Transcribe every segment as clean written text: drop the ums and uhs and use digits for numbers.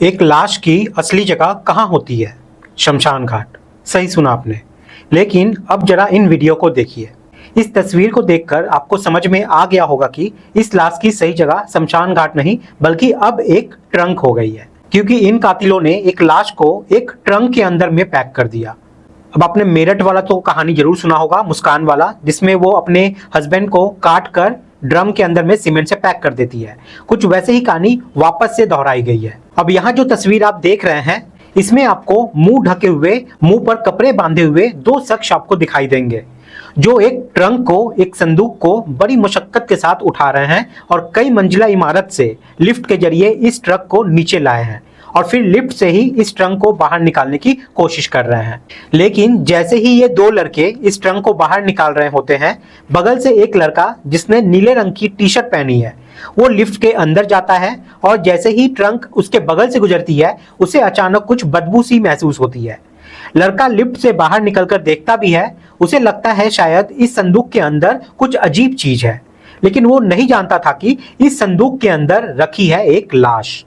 एक लाश की असली जगह कहाँ होती है? शमशान घाट। सही सुना आपने। लेकिन अब जरा इन वीडियो को देखिए। इस तस्वीर को देखकर आपको समझ में आ गया होगा कि इस लाश की सही जगह शमशान घाट नहीं बल्कि अब एक ट्रंक हो गई है, क्योंकि इन कातिलों ने एक लाश को एक ट्रंक के अंदर में पैक कर दिया। अब आपने मेरठ वाला तो कहानी जरूर सुना होगा, मुस्कान वाला, जिसमें वो अपने हस्बैंड को काट कर ड्रम के अंदर में सीमेंट से पैक कर देती है। कुछ वैसे ही कहानी वापस से दोहराई गई है। अब यहाँ जो तस्वीर आप देख रहे हैं, इसमें आपको मुंह ढके हुए, मुंह पर कपड़े बांधे हुए दो शख्स आपको दिखाई देंगे, जो एक ट्रंक को, एक संदूक को बड़ी मशक्कत के साथ उठा रहे हैं और कई मंजिला इमारत से लिफ्ट के जरिए इस ट्रक को नीचे लाए हैं और फिर लिफ्ट से ही इस ट्रंक को बाहर निकालने की कोशिश कर रहे हैं। लेकिन जैसे ही ये दो लड़के इस ट्रंक को बाहर निकाल रहे होते हैं, बगल से एक लड़का जिसने नीले रंग की टी शर्ट पहनी है, वो लिफ्ट के अंदर जाता है और जैसे ही ट्रंक उसके बगल से गुजरती है, उसे अचानक कुछ बदबू सी महसूस होती है। लड़का लिफ्ट से बाहर निकलकर देखता भी है, उसे लगता है शायद इस संदूक के अंदर कुछ अजीब चीज है, लेकिन वो नहीं जानता था कि इस संदूक के अंदर रखी है एक लाश।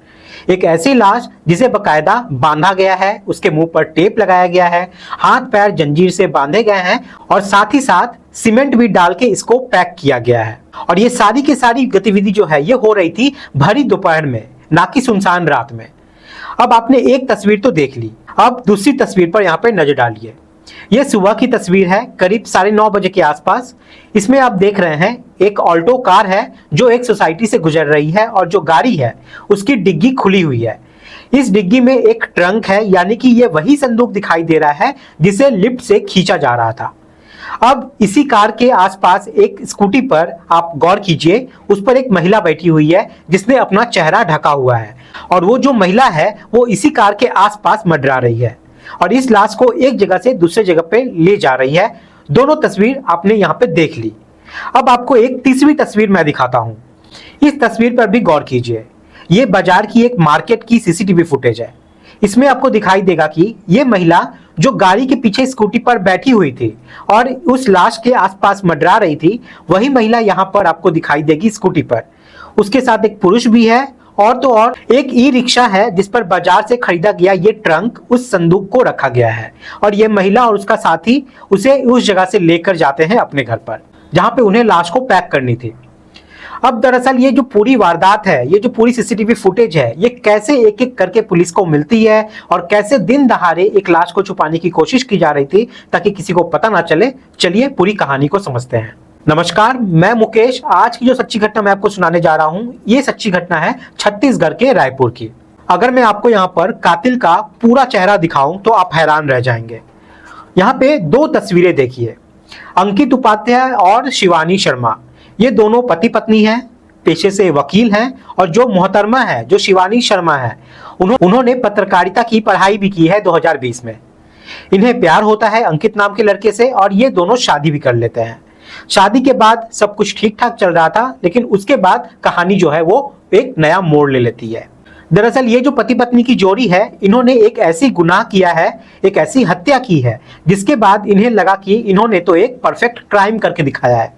एक ऐसी लाश जिसे बकायदा बांधा गया है, उसके मुंह पर टेप लगाया गया है, हाथ पैर जंजीर से बांधे गए हैं और साथ ही साथ सीमेंट भी डाल के इसको पैक किया गया है। और ये सारी की सारी गतिविधि जो है ये हो रही थी भरी दोपहर में, ना कि सुनसान रात में। अब आपने एक तस्वीर तो देख ली, अब दूसरी तस्वीर पर यहाँ पे नजर डालिए। यह सुबह की तस्वीर है, करीब 9:30 बजे के आसपास। इसमें आप देख रहे हैं एक ऑल्टो कार है जो एक सोसाइटी से गुजर रही है और जो गाड़ी है उसकी डिग्गी खुली हुई है। इस डिग्गी में एक ट्रंक है, यानी कि यह वही संदूक दिखाई दे रहा है जिसे लिफ्ट से खींचा जा रहा था। अब इसी कार के आसपास एक स्कूटी पर आप गौर कीजिए, उस पर एक महिला बैठी हुई है जिसने अपना चेहरा ढका हुआ है और वो जो महिला है वो इसी कार के आसपास मंडरा रही है और इस लाश को एक जगह से दूसरे जगह पे ले जा रही है। दोनों तस्वीर आपने यहाँ पे देख ली। अब आपको एक तीसरी तस्वीर मैं दिखाता हूँ। इस तस्वीर पर भी गौर कीजिए। ये बाजार की एक मार्केट की सीसीटीवी फुटेज है। इसमें आपको दिखाई देगा कि ये महिला जो गाड़ी के पीछे स्कूटी पर बैठी हुई थी और उस लाश के आसपास मंडरा रही थी, वही महिला यहाँ पर आपको दिखाई देगी स्कूटी पर। उसके साथ एक पुरुष भी है और तो और एक ई रिक्शा है जिस पर बाजार से खरीदा गया ये ट्रंक, उस संदूक को रखा गया है और ये महिला और उसका साथी उसे उस जगह से लेकर जाते हैं अपने घर पर, जहां पे उन्हें लाश को पैक करनी थी। अब दरअसल ये जो पूरी वारदात है, ये जो पूरी सीसीटीवी फुटेज है, ये कैसे एक एक करके पुलिस को मिलती है और कैसे दिन दहाड़े एक लाश को छुपाने की कोशिश की जा रही थी ताकि किसी को पता ना चले, चलिए पूरी कहानी को समझते हैं। नमस्कार, मैं मुकेश। आज की जो सच्ची घटना मैं आपको सुनाने जा रहा हूं, ये सच्ची घटना है छत्तीसगढ़ के रायपुर की। अगर मैं आपको यहाँ पर कातिल का पूरा चेहरा दिखाऊं तो आप हैरान रह जाएंगे। यहाँ पे दो तस्वीरें देखिए, अंकित उपाध्याय और शिवानी शर्मा। ये दोनों पति पत्नी हैं, पेशे से वकील हैं और जो मोहतरमा है, जो शिवानी शर्मा है, उन्होंने पत्रकारिता की पढ़ाई भी की है 2020 में। इन्हें प्यार होता है अंकित नाम के लड़के से और ये दोनों शादी भी कर लेते हैं। शादी के बाद सब कुछ ठीक ठाक चल रहा था, लेकिन उसके बाद कहानी जो है वो एक नया मोड़ ले लेती है। दरअसल ये जो पति पत्नी की जोड़ी है, इन्होंने एक ऐसी गुनाह किया है, एक ऐसी हत्या की है, जिसके बाद इन्हें लगा कि इन्होंने तो एक परफेक्ट क्राइम करके दिखाया है।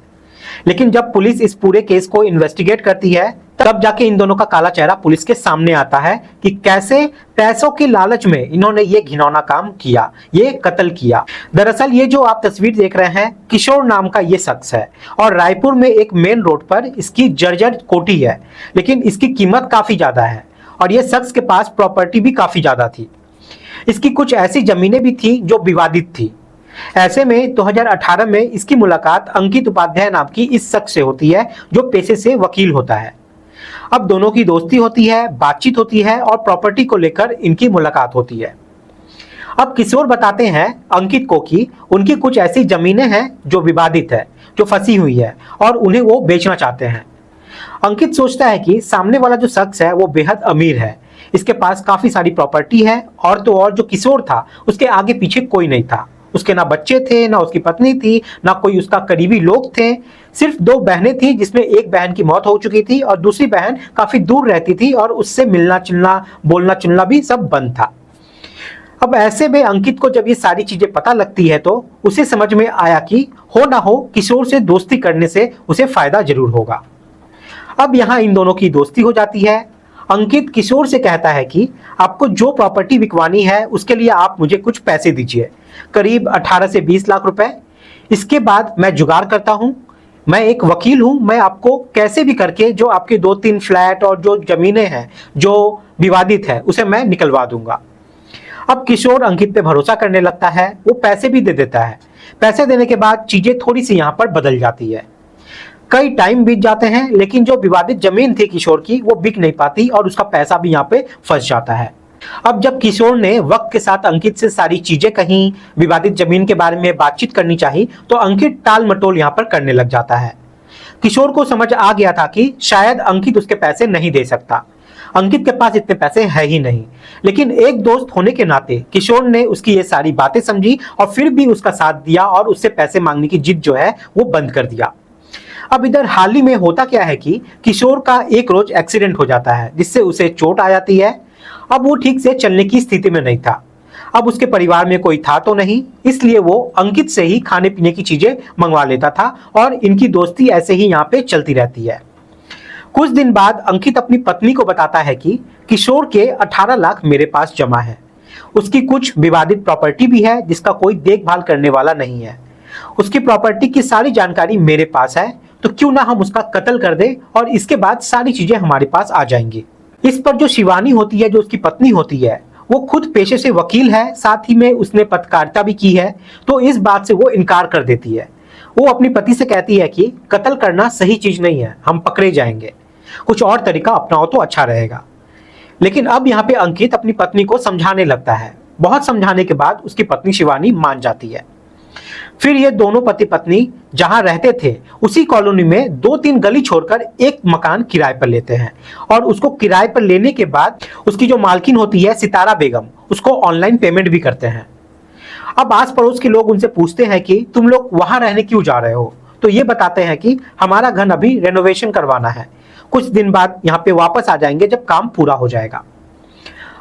लेकिन जब पुलिस इस पूरे केस को इन्वेस्टिगेट करती है, तब जाके इन दोनों का काला चेहरा पुलिस के सामने आता है कि कैसे पैसों के लालच में इन्होंने ये घिनौना काम किया, ये कत्ल किया। दरअसल ये जो आप तस्वीर देख रहे हैं, किशोर नाम का ये शख्स है और रायपुर में एक मेन रोड पर इसकी जर्जर कोठी है, लेकिन इसकी कीमत काफी ज्यादा है और ये शख्स के पास प्रॉपर्टी भी काफी ज्यादा थी। इसकी कुछ ऐसी जमीनें भी थी जो विवादित थी। ऐसे में 2018 में इसकी मुलाकात अंकित उपाध्याय नाम की इस शख्स से होती है जो पेशे से वकील होता है। अब दोनों की दोस्ती होती है, बातचीत होती है और प्रॉपर्टी को लेकर इनकी मुलाकात होती है। अब किशोर बताते हैं अंकित को कि उनकी कुछ ऐसी जमीनें हैं जो विवादित है, जो फंसी हुई है और उन्हें वो बेचना चाहते हैं। अंकित सोचता है कि सामने वाला जो शख्स है वो बेहद अमीर है, इसके पास काफी सारी प्रॉपर्टी है और तो और जो किशोर था उसके आगे पीछे कोई नहीं था। उसके ना बच्चे थे, ना उसकी पत्नी थी, ना कोई उसका करीबी लोग थे। सिर्फ दो बहनें थी, जिसमें एक बहन की मौत हो चुकी थी और दूसरी बहन काफी दूर रहती थी और उससे मिलना जुलना, बोलना चुलना भी सब बंद था। अब ऐसे में अंकित को जब ये सारी चीजें पता लगती है तो उसे समझ में आया कि हो ना हो किशोर से दोस्ती करने से उसे फायदा जरूर होगा। अब यहाँ इन दोनों की दोस्ती हो जाती है। अंकित किशोर से कहता है कि आपको जो प्रॉपर्टी बिकवानी है उसके लिए आप मुझे कुछ पैसे दीजिए, करीब 18 से 20 लाख रुपए। इसके बाद मैं जुगाड़ करता हूं, मैं एक वकील हूं, मैं आपको कैसे भी करके जो आपके 2-3 फ्लैट और जो जमीनें हैं जो विवादित है उसे मैं निकलवा दूंगा। अब किशोर अंकित पे भरोसा करने लगता है, वो पैसे भी दे देता है। पैसे देने के बाद चीजें थोड़ी सी यहाँ पर बदल जाती है। कई टाइम बीत जाते हैं लेकिन जो विवादित जमीन थी किशोर की वो बिक नहीं पाती और उसका पैसा भी यहाँ पे फंस जाता है। अब जब किशोर ने वक्त के साथ अंकित से सारी चीजें कहीं, विवादित जमीन के बारे में बातचीत करनी चाहिए, तो अंकित टाल मटोल यहाँ पर करने लग जाता है। किशोर को समझ आ गया था कि शायद अंकित उसके पैसे नहीं दे सकता, अंकित के पास इतने पैसे है ही नहीं। लेकिन एक दोस्त होने के नाते किशोर ने उसकी ये सारी बातें समझी और फिर भी उसका साथ दिया और उससे पैसे मांगने की जिद जो है वो बंद कर दिया। अब इधर हाल ही में होता क्या है कि किशोर का एक रोज एक्सीडेंट हो जाता है जिससे उसे चोट आ जाती है। अब वो ठीक से चलने की स्थिति में नहीं था। अब उसके परिवार में कोई था तो नहीं, इसलिए वो अंकित से ही खाने पीने की चीजें मंगवा लेता था और इनकी दोस्ती ऐसे ही यहाँ पे चलती रहती है। कुछ दिन बाद अंकित अपनी पत्नी को बताता है कि किशोर के 18 लाख मेरे पास जमा है, उसकी कुछ विवादित प्रॉपर्टी भी है जिसका कोई देखभाल करने वाला नहीं है, उसकी प्रॉपर्टी की सारी जानकारी मेरे पास है, तो क्यों ना हम उसका कत्ल कर दे और इसके बाद सारी चीजें हमारे पास आ जाएंगी। इस पर जो शिवानी होती है, जो उसकी पत्नी होती है, वो खुद पेशे से वकील है, साथ ही में उसने पत्रकारिता भी की है, तो इस बात से वो इनकार कर देती है। वो अपनी पति से कहती है कि कत्ल करना सही चीज नहीं है, हम पकड़े जाएंगे, कुछ और तरीका अपनाओ तो अच्छा रहेगा। लेकिन अब यहाँ पे अंकित अपनी पत्नी को समझाने लगता है। बहुत समझाने के बाद उसकी पत्नी शिवानी मान जाती है। फिर ये दोनों पति पत्नी जहां रहते थे उसी कॉलोनी में 2-3 गली छोड़कर एक मकान किराए पर लेते हैं और उसको किराए पर लेने के बाद उसकी जो मालकिन होती है सितारा बेगम, उसको ऑनलाइन पेमेंट भी करते हैं। अब आस पड़ोस के लोग उनसे पूछते हैं कि तुम लोग वहां रहने क्यों जा रहे हो, तो ये बताते हैं कि हमारा घर अभी रेनोवेशन करवाना है, कुछ दिन बाद यहाँ पे वापस आ जाएंगे जब काम पूरा हो जाएगा।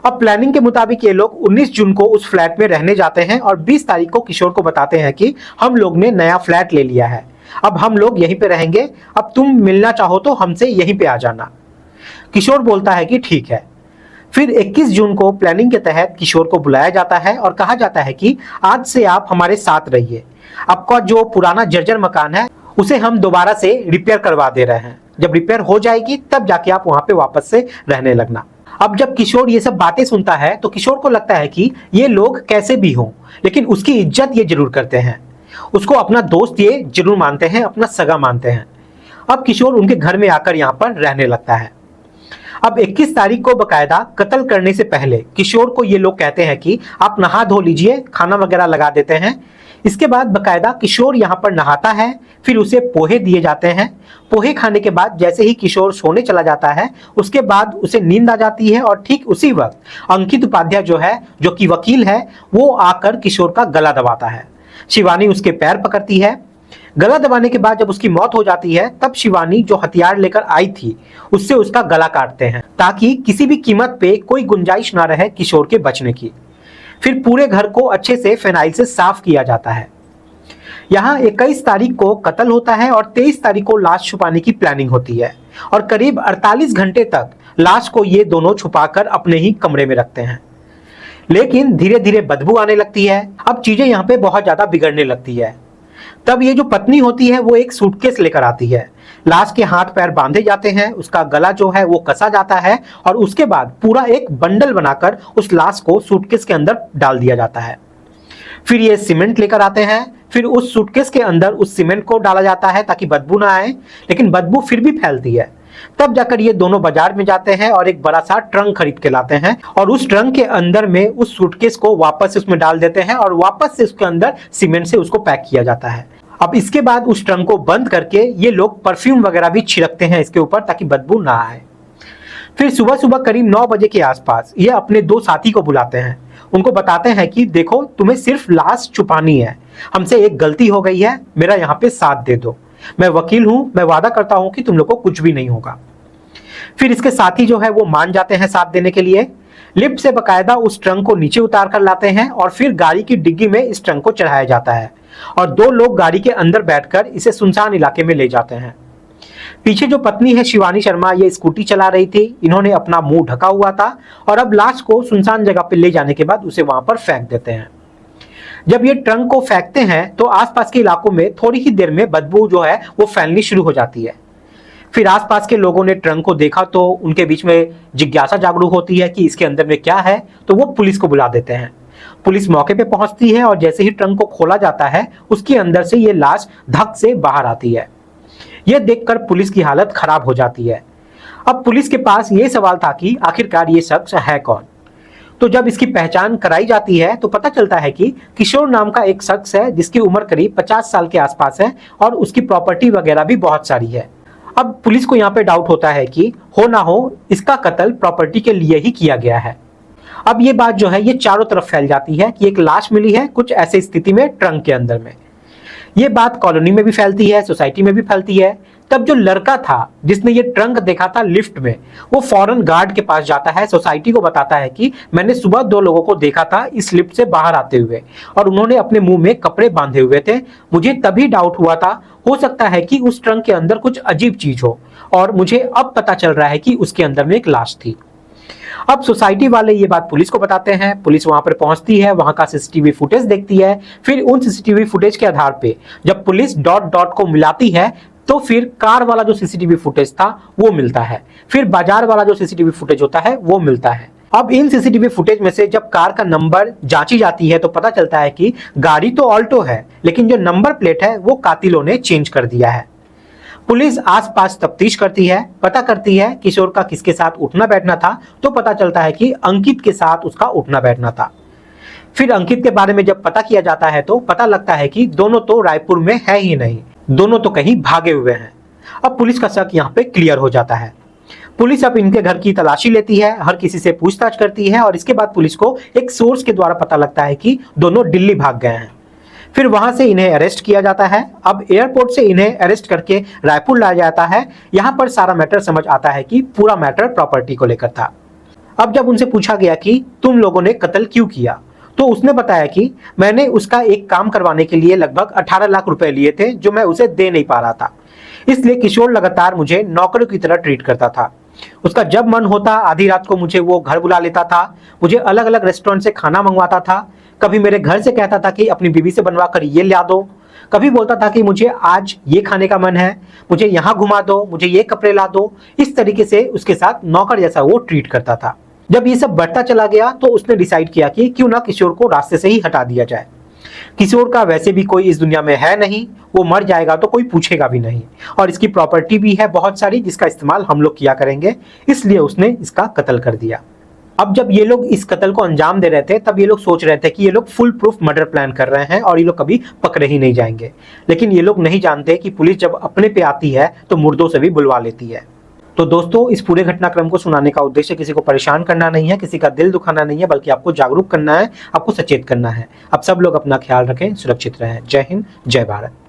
अब प्लानिंग के मुताबिक ये लोग 19 जून को उस फ्लैट में रहने जाते हैं और 20 तारीख को किशोर को बताते हैं कि हम लोग ने नया फ्लैट ले लिया है, अब हम लोग यहीं पे रहेंगे, अब तुम मिलना चाहो तो हमसे यहीं पे आ जाना। किशोर बोलता है कि ठीक है। फिर 21 जून को प्लानिंग के तहत किशोर को बुलाया जाता है और कहा जाता है कि आज से आप हमारे साथ रहिए, आपका जो पुराना जर्जर मकान है उसे हम दोबारा से रिपेयर करवा दे रहे हैं, जब रिपेयर हो जाएगी तब जाके आप वहां पे वापस से रहने लगना। अब जब किशोर ये सब बातें सुनता है तो किशोर को लगता है कि ये लोग कैसे भी हों लेकिन उसकी इज्जत ये जरूर करते हैं, उसको अपना दोस्त ये जरूर मानते हैं, अपना सगा मानते हैं। अब किशोर उनके घर में आकर यहाँ पर रहने लगता है। अब 21 तारीख को बकायदा कत्ल करने से पहले किशोर को ये लोग कहते हैं कि आप नहा धो लीजिए, खाना वगैरह लगा देते हैं। इसके बाद बकायदा किशोर यहाँ पर नहाता है, फिर उसे पोहे दिए जाते हैं। पोहे खाने के बाद जैसे ही किशोर सोने चला जाता है उसके बाद उसे नींद आ जाती है और ठीक उसी वक्त अंकित उपाध्याय जो है, जो कि वकील है, वो आकर किशोर का गला दबाता है। शिवानी उसके पैर पकड़ती है। गला दबाने के बाद जब उसकी मौत हो जाती है तब शिवानी जो हथियार लेकर आई थी उससे उसका गला काटते हैं ताकि किसी भी कीमत पे कोई गुंजाइश ना रहे किशोर के बचने की। फिर पूरे घर को अच्छे से फेनाइल से साफ किया जाता है। यहाँ 21 तारीख को कत्ल होता है और 23 तारीख को लाश छुपाने की प्लानिंग होती है और करीब 48 घंटे तक लाश को ये दोनों छुपाकर अपने ही कमरे में रखते हैं। लेकिन धीरे धीरे बदबू आने लगती है। अब चीजें यहाँ पे बहुत ज्यादा बिगड़ने लगती है। तब ये जो पत्नी होती है वो एक सूटकेस लेकर आती है। लाश के हाथ पैर बांधे जाते हैं, उसका गला जो है वो कसा जाता है और उसके बाद पूरा एक बंडल बनाकर उस लाश को सूटकेस के अंदर डाल दिया जाता है। फिर ये सीमेंट लेकर आते हैं, फिर उस सूटकेस के अंदर उस सीमेंट को डाला जाता है ताकि बदबू ना आए, लेकिन बदबू फिर भी फैलती है। तब जाकर ये दोनों बाजार में जाते हैं और एक बड़ा सा ट्रंक खरीद के लाते हैं और उस ट्रंक के अंदर में उस सूटकेस को वापस से उसमें डाल देते हैं और वापस से उसके अंदर सीमेंट से उसको पैक किया जाता है। अब इसके बाद उस ट्रंक को बंद करके ये लोग परफ्यूम वगैरह भी छिड़कते हैं इसके ऊपर ताकि बदबू ना आए। फिर सुबह सुबह करीब 9 बजे के आसपास ये अपने 2 साथी को बुलाते हैं। उनको बताते हैं कि देखो तुम्हें सिर्फ लाश छुपानी है, हमसे एक गलती हो गई है, मेरा यहाँ पे साथ दे दो, मैं वकील हूँ, मैं वादा करता हूँ कि तुम लोग को कुछ भी नहीं होगा। फिर इसके साथी जो है वो मान जाते हैं साथ देने के लिए। लिफ्ट से बकायदा उस ट्रंक को नीचे उतार कर लाते हैं और फिर गाड़ी की डिग्गी में इस ट्रंक को चढ़ाया जाता है और 2 लोग गाड़ी के अंदर बैठकर इसे सुनसान इलाके में ले जाते हैं। पीछे जो पत्नी है शिवानी शर्मा, ये स्कूटी चला रही थी। इन्होंने अपना मुंह ढका हुआ था और अब लाश को सुनसान जगह पर ले जाने के बाद उसे वहां पर फेंक देते हैं। जब ये ट्रंक को फेंकते हैं तो आसपास के इलाकों में थोड़ी ही देर में बदबू जो है वो फैलनी शुरू हो जाती है। फिर आसपास के लोगों ने ट्रंक को देखा तो उनके बीच में जिज्ञासा जागरूक होती है कि इसके अंदर में क्या है, तो वो पुलिस को बुला देते हैं। पुलिस मौके पे पहुंचती है और जैसे ही ट्रंक को खोला जाता है उसके अंदर से ये लाश धक से बाहर आती है। यह देखकर पुलिस की हालत खराब हो जाती है। अब पुलिस के पास ये सवाल था कि आखिरकार ये शख्स है कौन। तो जब इसकी पहचान कराई जाती है तो पता चलता है कि किशोर नाम का एक शख्स है जिसकी उम्र करीब 50 साल के आसपास है और उसकी प्रॉपर्टी वगैरह भी बहुत सारी है। अब पुलिस को यहाँ पे डाउट होता है कि हो ना हो इसका कत्ल प्रॉपर्टी के लिए ही किया गया है। अब ये बात जो है ये चारों तरफ फैल जाती है कि एक लाश मिली है कुछ ऐसी स्थिति में ट्रंक के अंदर में। ये बात कॉलोनी में भी फैलती है, सोसाइटी में भी फैलती है। तब जो लड़का था जिसने ये ट्रंक देखा था लिफ्ट में, वो फौरन गार्ड के पास जाता है, सोसाइटी को बताता है कि मैंने सुबह 2 लोगों को देखा था इस लिफ्ट से बाहर आते हुए और उन्होंने अपने मुंह में कपड़े बांधे हुए थे। मुझे तभी डाउट हुआ था, हो सकता है कि उस ट्रंक के अंदर कुछ अजीब चीज हो और मुझे अब पता चल रहा है कि उसके अंदर में एक लाश थी। अब सोसाइटी वाले ये बात पुलिस को बताते हैं। पुलिस वहां पर पहुंचती है, वहां का सीसीटीवी फुटेज देखती है। फिर उन सीसीटीवी फुटेज के आधार पे जब पुलिस डॉट डॉट को मिलाती है तो फिर कार वाला जो सीसीटीवी फुटेज था वो मिलता है, फिर बाजार वाला जो सीसीटीवी फुटेज होता है वो मिलता है। अब इन सीसीटीवी फुटेज में से जब कार का नंबर जांची जाती है तो पता चलता है कि गाड़ी तो ऑल्टो है लेकिन जो नंबर प्लेट है वो कातिलों ने चेंज कर दिया है। पुलिस आसपास तफ्तीश करती है, पता करती है किशोर का किसके साथ उठना बैठना था, तो पता चलता है कि अंकित के साथ उसका उठना बैठना था। फिर अंकित के बारे में जब पता किया जाता है तो पता लगता है कि दोनों तो रायपुर में है ही नहीं, दोनों तो कहीं भागे हुए हैं। अब पुलिस का शक यहाँ पे क्लियर हो जाता है। पुलिस अब इनके घर की तलाशी लेती है, हर किसी से पूछताछ करती है और इसके बाद पुलिस को एक सोर्स के द्वारा पता लगता है कि दोनों दिल्ली भाग गए हैं। फिर वहां से इन्हें अरेस्ट किया जाता है। अब एयरपोर्ट से इन्हें अरेस्ट करके रायपुर लाया जाता है। यहाँ पर सारा मैटर समझ आता है कि पूरा मैटर प्रॉपर्टी को लेकर था। अब जब उनसे पूछा गया कि तुम लोगों ने कत्ल क्यों किया, तो उसने बताया कि मैंने उसका एक काम करवाने के लिए लगभग 18 लाख रुपए लिए थे जो मैं उसे दे नहीं पा रहा था, इसलिए किशोर लगातार मुझे नौकरों की तरह ट्रीट करता था। उसका जब मन होता आधी रात को मुझे वो घर बुला लेता था, मुझे अलग अलग रेस्टोरेंट से खाना मंगवाता था। कभी मेरे घर से कहता था कि अपनी बीवी से बनवा कर ये ला दो, कभी बोलता था कि मुझे आज ये खाने का मन है, मुझे यहाँ घुमा दो, मुझे ये कपड़े ला दो। इस तरीके से उसके साथ नौकर जैसा वो ट्रीट करता था। जब ये सब बढ़ता चला गया तो उसने डिसाइड किया कि क्यों ना किशोर को रास्ते से ही हटा दिया जाए। किशोर का वैसे भी कोई इस दुनिया में है नहीं, वो मर जाएगा तो कोई पूछेगा भी नहीं और इसकी प्रॉपर्टी भी है बहुत सारी जिसका इस्तेमाल हम लोग किया करेंगे, इसलिए उसने इसका कत्ल कर दिया। अब जब ये लोग इस कत्ल को अंजाम दे रहे थे तब ये लोग सोच रहे थे कि ये लोग फुल प्रूफ मर्डर प्लान कर रहे हैं और ये लोग कभी पकड़े ही नहीं जाएंगे, लेकिन ये लोग नहीं जानते कि पुलिस जब अपने पे आती है तो मुर्दों से भी बुलवा लेती है। तो दोस्तों, इस पूरे घटनाक्रम को सुनाने का उद्देश्य किसी को परेशान करना नहीं है, किसी का दिल दुखाना नहीं है, बल्कि आपको जागरूक करना है, आपको सचेत करना है। अब सब लोग अपना ख्याल रखें, सुरक्षित रहें। जय हिंद, जय भारत।